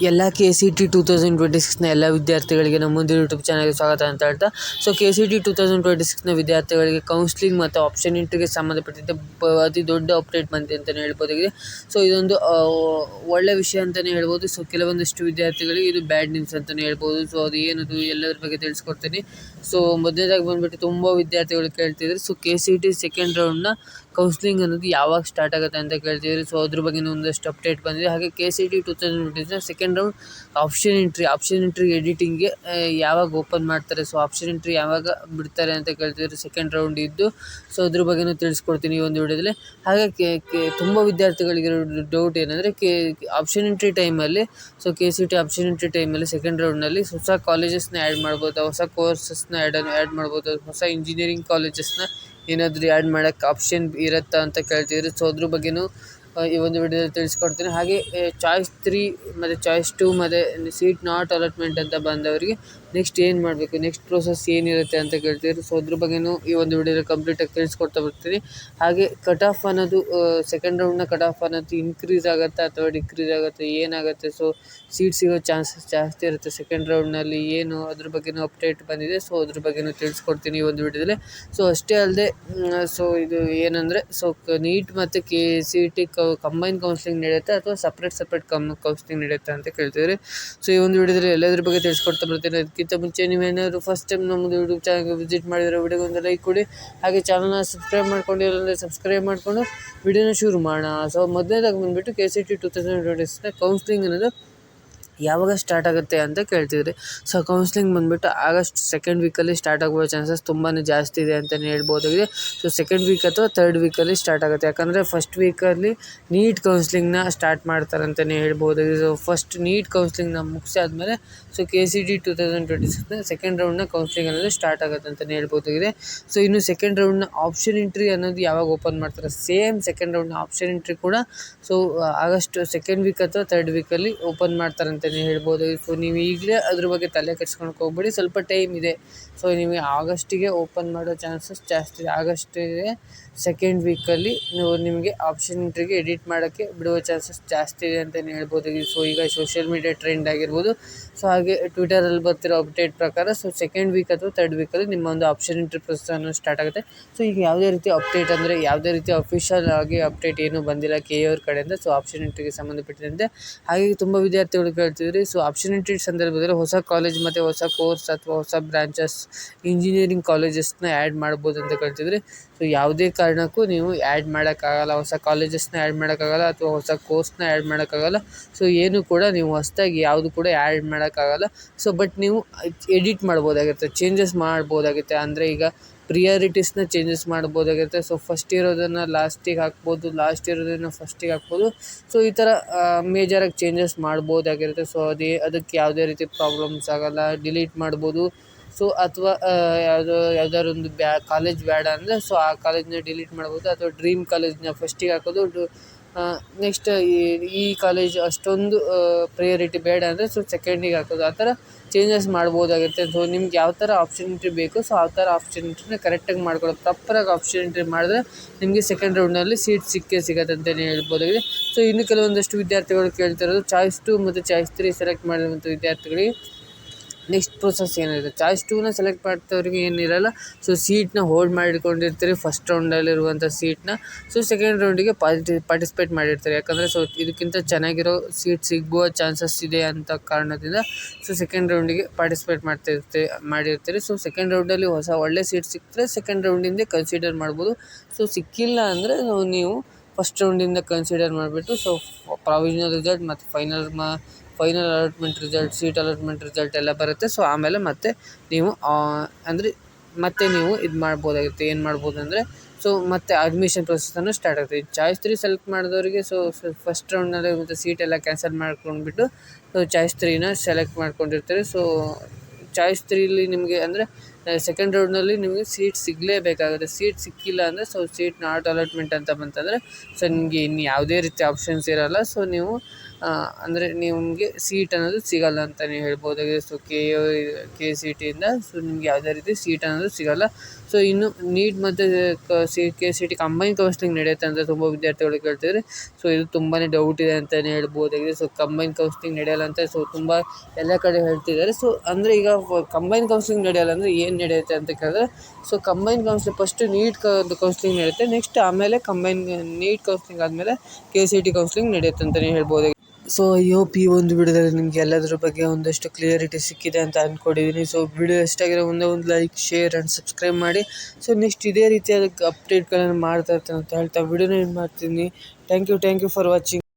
ಎಲ್ಲ KCET 2026ನ ಎಲ್ಲ ವಿದ್ಯಾರ್ಥಿಗಳಿಗೆ ನಮ್ಮ ಮುಂದಿನ ಯೂಟ್ಯೂಬ್ ಚಾನಲ್ಗೆ ಸ್ವಾಗತ ಅಂತ ಹೇಳ್ತಾ, ಸೊ KCET 2026ನ ವಿದ್ಯಾರ್ಥಿಗಳಿಗೆ ಕೌನ್ಸ್ಲಿಂಗ್ ಮತ್ತು ಆಪ್ಷನ್ ಇಂಟ್ರಿಗೆ ಸಂಬಂಧಪಟ್ಟಿದ್ದ ಅತಿ ದೊಡ್ಡ ಅಪ್ಡೇಟ್ ಬಂದಿದೆ ಅಂತಲೇ ಹೇಳ್ಬೋದಾಗಿದೆ. ಸೊ ಇದೊಂದು ಒಳ್ಳೆ ವಿಷಯ ಅಂತಲೇ ಹೇಳ್ಬೋದು. ಸೊ ಕೆಲವೊಂದಿಷ್ಟು ವಿದ್ಯಾರ್ಥಿಗಳಿಗೆ ಇದು ಬ್ಯಾಡ್ ನ್ಯೂಸ್ ಅಂತಲೇ ಹೇಳ್ಬೋದು. ಸೊ ಅದು ಏನದು ಎಲ್ಲದ್ರ ಬಗ್ಗೆ ತಿಳಿಸ್ಕೊಡ್ತೀನಿ. ಸೊ ಮೊದಲನೇದಾಗಿ ಬಂದುಬಿಟ್ಟು ತುಂಬ ವಿದ್ಯಾರ್ಥಿಗಳು ಕೇಳ್ತಿದ್ರು, ಸೊ KCET ಸೆಕೆಂಡ್ ರೌಂಡ್ನ ಕೌನ್ಸ್ಲಿಂಗ್ ಅನ್ನೋದು ಯಾವಾಗ ಸ್ಟಾರ್ಟ್ ಆಗುತ್ತೆ ಅಂತ ಕೇಳ್ತಿದ್ರು. ಸೊ ಅದ್ರ ಬಗ್ಗೆ ಒಂದಷ್ಟು ಅಪ್ಡೇಟ್ ಬಂದಿದೆ. ಹಾಗೆ KCET 2026ನ ಸೆಕೆಂಡ್ ರೌಂಡ್ ಆಪ್ಷನ್ ಎಂಟ್ರಿ ಎಡಿಟಿಂಗ್ಗೆ ಯಾವಾಗ ಓಪನ್ ಮಾಡ್ತಾರೆ, ಸೊ ಆಪ್ಷನ್ ಎಂಟ್ರಿ ಯಾವಾಗ ಬಿಡ್ತಾರೆ ಅಂತ ಕೇಳ್ತಿದ್ರು ಸೆಕೆಂಡ್ ರೌಂಡ್ ಇದ್ದು. ಸೊ ಅದ್ರ ಬಗ್ಗೆನೂ ತಿಳಿಸ್ಕೊಡ್ತೀನಿ ಈ ಒಂದು ವಿಡಿಯೋದಲ್ಲಿ. ಹಾಗೆ ತುಂಬ ವಿದ್ಯಾರ್ಥಿಗಳಿಗಿರೋ ಡೌಟ್ ಏನಂದರೆ ಆಪ್ಷನ್ ಎಂಟ್ರಿ ಟೈಮಲ್ಲಿ, ಸೊ KCET ಆಪ್ಷನ್ ಎಂಟ್ರಿ ಟೈಮಲ್ಲಿ ಸೆಕೆಂಡ್ ರೌಂಡ್ನಲ್ಲಿ ಹೊಸ ಕಾಲೇಜಸ್ನ ಆ್ಯಡ್ ಮಾಡ್ಬೋದು, ಹೊಸ ಕೋರ್ಸಸ್ನ ಆ್ಯಡ್ ಮಾಡ್ಬೋದು, ಹೊಸ ಇಂಜಿನಿಯರಿಂಗ್ ಕಾಲೇಜಸ್ನ ಏನಾದರೂ ಆ್ಯಡ್ ಮಾಡೋಕ್ಕೆ ಆಪ್ಷನ್ ಇರುತ್ತಾ ಅಂತ ಕೇಳ್ತಿದ್ರು. ಸೊ ಅದ್ರ ಬಗ್ಗೆನೂ ಈ ಒಂದು ವಿಡಿಯೋದಲ್ಲಿ ತಿಳಿಸ್ಕೊಡ್ತೀನಿ. ಹಾಗೆ ಚಾಯ್ಸ್ 3 ಮತ್ತು ಚಾಯ್ಸ್ 2 ಮತ್ತು ಸೀಟ್ ನಾಟ್ ಅಲಾಟ್ಮೆಂಟ್ ಅಂತ ಬಂದವರಿಗೆ ನೆಕ್ಸ್ಟ್ ಏನು ಮಾಡಬೇಕು, ನೆಕ್ಸ್ಟ್ ಪ್ರೋಸೆಸ್ ಏನಿರುತ್ತೆ ಅಂತ ಕೇಳ್ತಿದ್ರು. ಸೊ ಅದ್ರ ಬಗ್ಗೆನೂ ಈ ಒಂದು ವಿಡಿಯೋದಲ್ಲಿ ಕಂಪ್ಲೀಟಾಗಿ ತಿಳಿಸ್ಕೊಡ್ತಾ ಬರ್ತೀನಿ. ಹಾಗೆ ಕಟ್ ಆಫ್ ಅನ್ನೋದು ಸೆಕೆಂಡ್ ರೌಂಡ್ನ ಕಟ್ ಆಫ್ ಅನ್ನೋದು ಇನ್ಕ್ರೀಸ್ ಆಗುತ್ತಾ ಅಥವಾ ಡಿಕ್ರೀಸ್ ಆಗುತ್ತೆ, ಏನಾಗುತ್ತೆ, ಸೊ ಸೀಟ್ ಸಿಗೋ ಚಾನ್ಸಸ್ ಜಾಸ್ತಿ ಇರುತ್ತೆ ಸೆಕೆಂಡ್ ರೌಂಡ್ನಲ್ಲಿ, ಏನು ಅದ್ರ ಬಗ್ಗೆನೂ ಅಪ್ಡೇಟ್ ಬಂದಿದೆ. ಸೊ ಅದ್ರ ಬಗ್ಗೆನೂ ತಿಳಿಸ್ಕೊಡ್ತೀನಿ ಈ ಒಂದು ವಿಡಿಯೋದಲ್ಲಿ. ಸೊ ಅಷ್ಟೇ ಅಲ್ಲದೆ ಸೊ ಇದು ಏನಂದರೆ, ಸೊ ನೀಟ್ ಮತ್ತು KCET ಕಂಬೈನ್ ಕೌನ್ಸ್ಲಿಂಗ್ ನಡೆಯುತ್ತೆ ಅಥವಾ ಸಪ್ರೇಟ್ ಕೌನ್ಸ್ಲಿಂಗ್ ನಡೆಯುತ್ತೆ ಅಂತ ಕೇಳ್ತಿದ್ದಾರೆ. ಸೊ ಈ ಒಂದು ವಿಡಿಯೋದಲ್ಲಿ ಎಲ್ಲದ್ರ ಬಗ್ಗೆ ತಿಳಿಸ್ಕೊಡ್ತಾ ಬರ್ತೀನಿ. ಅದಕ್ಕಿಂತ ಮುಂಚೆ ನೀವೇನಾದರೂ ಫಸ್ಟ್ ಟೈಮ್ ನಮ್ಮದು ಯೂಟ್ಯೂಬ್ ಚಾನಲ್ಗೆ ವಿಸಿಟ್ ಮಾಡಿದರೆ ವಿಡಿಯೋಗೆ ಒಂದು ಲೈಕ್ ಕೊಡಿ. ಹಾಗೆ ಚಾನಲ್ನ ಸಬ್ಸ್ಕ್ರೈಬ್ ಮಾಡ್ಕೊಂಡಿಲ್ಲ ಸಬ್ಸ್ಕ್ರೈಬ್ ಮಾಡಿಕೊಂಡು ವಿಡಿಯೋನ ಶುರು ಮಾಡೋಣ. ಸೊ ಮೊದಲನೇದಾಗಿ ಬಂದುಬಿಟ್ಟು KCET 2026ನ ಕೌನ್ಸ್ಲಿಂಗ್ ಅನ್ನೋದು ಯಾವಾಗ ಸ್ಟಾರ್ಟ್ ಆಗುತ್ತೆ ಅಂತ ಕೇಳ್ತಿದ್ರಿ. ಸೊ ಕೌನ್ಸ್ಲಿಂಗ್ ಬಂದುಬಿಟ್ಟು ಆಗಸ್ಟ್ ಸೆಕೆಂಡ್ ವೀಕಲ್ಲಿ ಸ್ಟಾರ್ಟ್ ಆಗುವ ಚಾನ್ಸಸ್ ತುಂಬಾ ಜಾಸ್ತಿ ಇದೆ ಅಂತಲೇ ಹೇಳ್ಬೋದಾಗಿದೆ. ಸೊ ಸೆಕೆಂಡ್ ವೀಕ್ ಅಥವಾ ಥರ್ಡ್ ವೀಕಲ್ಲಿ ಸ್ಟಾರ್ಟ್ ಆಗುತ್ತೆ. ಯಾಕಂದರೆ ಫಸ್ಟ್ ವೀಕಲ್ಲಿ ನೀಟ್ ಕೌನ್ಸ್ಲಿಂಗ್ನ ಸ್ಟಾರ್ಟ್ ಮಾಡ್ತಾರೆ ಅಂತಲೇ ಹೇಳ್ಬೋದಾಗಿದೆ. ಸೊ ಫಸ್ಟ್ ನೀಟ್ ಕೌನ್ಸ್ಲಿಂಗ್ನ ಮುಗಿಸಾದ್ಮೇಲೆ ಸೊ KCET 2026ನ ಸೆಕೆಂಡ್ ರೌಂಡ್ನ ಕೌನ್ಸ್ಲಿಂಗ್ ಅನ್ನೋದು ಸ್ಟಾರ್ಟ್ ಆಗುತ್ತೆ ಅಂತಲೇ ಹೇಳ್ಬೋದಾಗಿದೆ. ಸೊ ಇನ್ನು ಸೆಕೆಂಡ್ ರೌಂಡ್ನ ಆಪ್ಷನ್ ಎಂಟ್ರಿ ಅನ್ನೋದು ಯಾವಾಗ ಓಪನ್ ಮಾಡ್ತಾರೆ, ಸೇಮ್ ಸೆಕೆಂಡ್ ರೌಂಡ್ನ ಆಪ್ಷನ್ ಎಂಟ್ರಿ ಕೂಡ ಸೊ ಆಗಸ್ಟ್ ಸೆಕೆಂಡ್ ವೀಕ್ ಅಥವಾ ಥರ್ಡ್ ವೀಕಲ್ಲಿ ಓಪನ್ ಮಾಡ್ತಾರೆ ಅಂತಲೇ ಹೇಳ್ಬೋದು. ಸೊ ನೀವು ಈಗಲೇ ಅದ್ರ ಬಗ್ಗೆ ತಲೆ ಕೆಡ್ಸ್ಕೊಳಕ್ಕೆ ಹೋಗ್ಬೇಡಿ, ಸ್ವಲ್ಪ ಟೈಮ್ ಇದೆ. ಸೊ ನಿಮಗೆ ಆಗಸ್ಟಿಗೆ ಓಪನ್ ಮಾಡೋ ಚಾನ್ಸಸ್ ಜಾಸ್ತಿ ಇದೆ. ಆಗಸ್ಟಿಗೆ ಸೆಕೆಂಡ್ ವೀಕಲ್ಲಿ ನಿಮಗೆ ಆಪ್ಷನ್ ಎಂಟ್ರಿಗೆ ಎಡಿಟ್ ಮಾಡೋಕ್ಕೆ ಬಿಡುವ ಚಾನ್ಸಸ್ ಜಾಸ್ತಿ ಇದೆ ಅಂತಲೇ ಹೇಳ್ಬೋದಾಗಿದೆ. ಸೊ ಈಗ ಸೋಷಿಯಲ್ ಮೀಡಿಯಾ ಟ್ರೆಂಡ್ ಆಗಿರ್ಬೋದು, ಸೊ ಹಾಗೆ ಟ್ವಿಟರಲ್ಲಿ ಬರ್ತಿರೋ ಅಪ್ಡೇಟ್ ಪ್ರಕಾರ ಸೊ ಸೆಕೆಂಡ್ ವೀಕ್ ಅಥವಾ ಥರ್ಡ್ ವೀಕಲ್ಲಿ ನಿಮ್ಮ ಒಂದು ಆಪ್ಷನ್ ಎಂಟ್ರಿ ಪ್ರೊಸೆಸ್ ಅನ್ನೋದು ಸ್ಟಾರ್ಟ್ ಆಗುತ್ತೆ. ಸೊ ಈಗ ಯಾವುದೇ ರೀತಿ ಅಪ್ಡೇಟ್ ಅಂದರೆ ಯಾವುದೇ ರೀತಿ ಅಫಿಷಿಯಲ್ ಆಗಿ ಅಪ್ಡೇಟ್ ಏನೂ ಬಂದಿಲ್ಲ KA ಅವ್ರ ಕಡೆಯಿಂದ, ಸೊ ಆಪ್ಷನ್ ಎಂಟ್ರಿಗೆ ಸಂಬಂಧಪಟ್ಟಿದಂತೆ. ಹಾಗೆ ತುಂಬ ವಿದ್ಯಾರ್ಥಿಗಳು ಕೇಳ್ತಿದ್ರಿ, ಸೊ ಆಪ್ಷನ್ ಎಂಟ್ರಿ ಸಂದರ್ಭದಲ್ಲಿ ಹೊಸ ಕಾಲೇಜ್ ಮತ್ತು ಹೊಸ ಕೋರ್ಸ್ ಅಥವಾ ಹೊಸ ಬ್ರಾಂಚಸ್ ಇಂಜಿನಿಯರಿಂಗ್ ಕಾಲೇಜಸ್ನ ಆ್ಯಡ್ ಮಾಡ್ಬೋದು ಅಂತ ಕೇಳ್ತಿದ್ರಿ. ಸೊ ಯಾವುದೇ ಕಾರಣಕ್ಕೂ ನೀವು ಆ್ಯಡ್ ಮಾಡೋಕ್ಕಾಗಲ್ಲ, ಹೊಸ ಕಾಲೇಜಸ್ನ ಆ್ಯಡ್ ಮಾಡೋಕ್ಕಾಗಲ್ಲ ಅಥವಾ ಹೊಸ ಕೋರ್ಸ್ನ ಆ್ಯಡ್ ಮಾಡೋಕ್ಕಾಗಲ್ಲ. ಸೊ ಏನು ಕೂಡ ನೀವು ಹೊಸದಾಗಿ ಯಾವುದು ಕೂಡ ಆ್ಯಡ್ ಮಾಡೋಕ್ಕಾಗಲ್ಲ. ಸೊ ಬಟ್ ನೀವು ಎಡಿಟ್ ಮಾಡ್ಬೋದಾಗಿರುತ್ತೆ, ಚೇಂಜಸ್ ಮಾಡ್ಬೋದಾಗುತ್ತೆ. ಅಂದರೆ ಈಗ ಪ್ರಿಯಾರಿಟೀಸ್ನ ಚೇಂಜಸ್ ಮಾಡ್ಬೋದಾಗಿರುತ್ತೆ. ಸೊ ಫಸ್ಟ್ ಇರೋದನ್ನು ಲಾಸ್ಟಿಗೆ ಹಾಕ್ಬೋದು, ಲಾಸ್ಟ್ ಇರೋದನ್ನು ಫಸ್ಟಿಗೆ ಹಾಕ್ಬೋದು. ಸೊ ಈ ಥರ ಮೇಜರಾಗಿ ಚೇಂಜಸ್ ಮಾಡ್ಬೋದಾಗಿರುತ್ತೆ. ಸೊ ಅದಕ್ಕೆ ಯಾವುದೇ ರೀತಿ ಪ್ರಾಬ್ಲಮ್ಸ್ ಆಗೋಲ್ಲ, ಡಿಲೀಟ್ ಮಾಡ್ಬೋದು. ಸೊ ಅಥವಾ ಯಾವ್ದಾದ್ರು ಒಂದು ಕಾಲೇಜ್ ಬೇಡ ಅಂದರೆ ಸೊ ಆ ಕಾಲೇಜನ್ನ ಡಿಲೀಟ್ ಮಾಡ್ಬೋದು, ಅಥವಾ ಡ್ರೀಮ್ ಕಾಲೇಜನ್ನ ಫಸ್ಟಿಗೆ ಹಾಕೋದು, ನೆಕ್ಸ್ಟ್ ಈ ಕಾಲೇಜ್ ಅಷ್ಟೊಂದು ಪ್ರಯಾರಿಟಿ ಬೇಡ ಅಂದರೆ ಸೊ ಸೆಕೆಂಡಿಗೆ ಹಾಕೋದು, ಆ ಥರ ಚೇಂಜಸ್ ಮಾಡ್ಬೋದಾಗಿರುತ್ತೆ. ಸೊ ನಿಮ್ಗೆ ಯಾವ ಥರ ಆಪ್ಷನ್ ಎಂಟ್ರಿ ಬೇಕು, ಸೊ ಆ ಥರ ಆಪ್ಷನ್ ಎಂಟ್ರಿನ ಕರೆಕ್ಟಾಗಿ ಮಾಡ್ಕೊಳ್ಳೋದು. ಪ್ರಾಪರಾಗಿ ಆಪ್ಷನ್ ಎಂಟ್ರಿ ಮಾಡಿದ್ರೆ ನಿಮಗೆ ಸೆಕೆಂಡ್ ರೌಂಡ್ನಲ್ಲಿ ಸೀಟ್ ಸಿಗುತ್ತೆ ಅಂತಲೇ ಹೇಳ್ಬೋದಾಗಿದೆ. ಸೊ ಇನ್ನು ಕೆಲವೊಂದಷ್ಟು ವಿದ್ಯಾರ್ಥಿಗಳು ಕೇಳ್ತಿರೋದು ಚಾಯ್ಸ್ 2 ಮತ್ತು ಚಾಯ್ಸ್ 3 ಸೆಲೆಕ್ಟ್ ಮಾಡಿರುವಂಥ ವಿದ್ಯಾರ್ಥಿಗಳಿಗೆ ನೆಕ್ಸ್ಟ್ ಪ್ರೋಸೆಸ್ ಏನಿದೆ. ಚಾಯ್ಸ್ 2ನ ಸೆಲೆಕ್ಟ್ ಮಾಡ್ತವ್ರಿಗೆ ಏನಿರಲ್ಲ, ಸೊ ಸೀಟ್ನ ಹೋಲ್ಡ್ ಮಾಡಿಕೊಂಡಿರ್ತೀರಿ ಫಸ್ಟ್ ರೌಂಡಲ್ಲಿರುವಂಥ ಸೀಟ್ನ. ಸೊ ಸೆಕೆಂಡ್ ರೌಂಡಿಗೆ ಪಾರ್ಟಿಸಿಪೇಟ್ ಮಾಡಿರ್ತಾರೆ. ಯಾಕಂದರೆ ಸೊ ಇದಕ್ಕಿಂತ ಚೆನ್ನಾಗಿರೋ ಸೀಟ್ ಸಿಗುವ ಚಾನ್ಸಸ್ ಇದೆ ಅಂತ ಕಾರಣದಿಂದ ಸೊ ಸೆಕೆಂಡ್ ರೌಂಡಿಗೆ ಪಾರ್ಟಿಸಿಪೇಟ್ ಮಾಡಿರ್ತೀರಿ. ಸೊ ಸೆಕೆಂಡ್ ರೌಂಡಲ್ಲಿ ಒಳ್ಳೆ ಸೀಟ್ ಸಿಕ್ಕಿದ್ರೆ ಸೆಕೆಂಡ್ ರೌಂಡಿಂದ ಕನ್ಸಿಡರ್ ಮಾಡ್ಬೋದು. ಸೊ ಸಿಕ್ಕಿಲ್ಲ ಅಂದರೆ ನೀವು ಫಸ್ಟ್ ರೌಂಡಿಂದ ಕನ್ಸಿಡರ್ ಮಾಡಿಬಿಟ್ಟು ಸೊ ಪ್ರಾವಿಷನಲ್ ರಿಸಲ್ಟ್ ಮತ್ತು final allotment result, seat allotment result ಎಲ್ಲ ಬರುತ್ತೆ. ಸೊ ಆಮೇಲೆ ಮತ್ತೆ ನೀವು ಮತ್ತೆ ನೀವು ಇದು ಮಾಡ್ಬೋದಾಗುತ್ತೆ. ಏನು ಮಾಡ್ಬೋದು ಅಂದರೆ ಸೊ ಮತ್ತೆ ಅಡ್ಮಿಷನ್ ಪ್ರೊಸೆಸನ್ನು ಸ್ಟಾರ್ಟ್ ಆಗ್ತದೆ. ಚಾಯ್ಸ್ 3 ಸೆಲೆಕ್ಟ್ ಮಾಡಿದವರಿಗೆ ಸೊ ಫಸ್ಟ್ ರೌಂಡ್ನಲ್ಲಿ ಮತ್ತು ಸೀಟ್ ಎಲ್ಲ ಕ್ಯಾನ್ಸಲ್ ಮಾಡ್ಕೊಂಡ್ಬಿಟ್ಟು ಸೊ ಚಾಯ್ಸ್ 3ನ ಸೆಲೆಕ್ಟ್ ಮಾಡ್ಕೊಂಡಿರ್ತಾರೆ. ಸೊ ಚಾಯ್ಸ್ 3ಲಿ ನಿಮಗೆ ಅಂದರೆ ಸೆಕೆಂಡ್ ರೌಂಡ್ನಲ್ಲಿ ನಿಮಗೆ ಸೀಟ್ ಸಿಗಲೇಬೇಕಾಗುತ್ತೆ. ಸೀಟ್ ಸಿಕ್ಕಿಲ್ಲ ಅಂದರೆ ಸೊ ಸೀಟ್ ನಾಟ್ ಅಲಾಟ್ಮೆಂಟ್ ಅಂತ ಬಂತಂದರೆ ಸೊ ನಿಮಗೆ ಇನ್ನು ಯಾವುದೇ ರೀತಿ ಆಪ್ಷನ್ಸ್ ಇರೋಲ್ಲ. ಸೊ ನೀವು ಅಂದರೆ ನಿಮಗೆ ಸೀಟ್ ಅನ್ನೋದು ಸಿಗಲ್ಲ ಅಂತಲೇ ಹೇಳ್ಬೋದಾಗಿದೆ. ಸೊ KCTಯಿಂದ ಸೊ ನಿಮ್ಗೆ ಯಾವುದೇ ರೀತಿ ಸೀಟ್ ಅನ್ನೋದು ಸಿಗಲ್ಲ. ಸೊ ಇನ್ನು ನೀಟ್ ಮತ್ತು KCT ಕಂಬೈನ್ ಕೌನ್ಸ್ಲಿಂಗ್ ನಡೆಯುತ್ತೆ ಅಂತ ತುಂಬ ವಿದ್ಯಾರ್ಥಿಗಳು ಕೇಳ್ತಿದ್ದಾರೆ. ಸೊ ಇದು ತುಂಬಾ ಡೌಟ್ ಇದೆ ಅಂತಲೇ ಹೇಳ್ಬೋದಾಗಿದೆ. ಸೊ ಕಂಬೈನ್ ಕೌನ್ಸ್ಲಿಂಗ್ ನಡೆಯಲ್ಲ ಅಂತ ಸೊ ತುಂಬ ಎಲ್ಲ ಕಡೆ ಹೇಳ್ತಿದ್ದಾರೆ. ಸೊ ಅಂದರೆ ಈಗ ಕಂಬೈನ್ ಕೌನ್ಸ್ಲಿಂಗ್ ನಡೆಯಲ್ಲ ಅಂದರೆ ಏನು ನಡೆಯುತ್ತೆ ಅಂತ ಕೇಳಿದ್ರೆ, so combine counselling first NEET counselling ನಡೆಯುತ್ತೆ, ನೆಕ್ಸ್ಟ್ ಆಮೇಲೆ ನೀಟ್ ಕೌನ್ಸ್ಲಿಂಗ್ ಆದಮೇಲೆ KCT ಕೌನ್ಸ್ಲಿಂಗ್ ನಡೆಯುತ್ತೆ ಅಂತಲೇ ಹೇಳ್ಬೋದಾಗಿದೆ. ಸೊ ಐ ಹೋಪ್ ಈ ಒಂದು ವಿಡಿಯೋದಲ್ಲಿ ನಿಮಗೆ ಎಲ್ಲದರ ಬಗ್ಗೆ ಒಂದಷ್ಟು ಕ್ಲಿಯರಿಟಿ ಸಿಕ್ಕಿದೆ ಅಂತ ಅಂದ್ಕೊಂಡಿದ್ದೀನಿ. ಸೊ ವಿಡಿಯೋ ಇಷ್ಟಾಗಿರೋ ಒಂದು ಲೈಕ್, ಶೇರ್ ಆ್ಯಂಡ್ ಸಬ್ಸ್ಕ್ರೈಬ್ ಮಾಡಿ. ಸೊ ನೆಕ್ಸ್ಟ್ ಇದೇ ರೀತಿಯಾದ ಅಪ್ಡೇಟ್ಗಳನ್ನು ಮಾಡ್ತಾ ಇರ್ತೀನಿ ಅಂತ ಹೇಳ್ತಾ ವಿಡಿಯೋನ ಏನು ಮಾಡ್ತೀನಿ. Thank you for watching.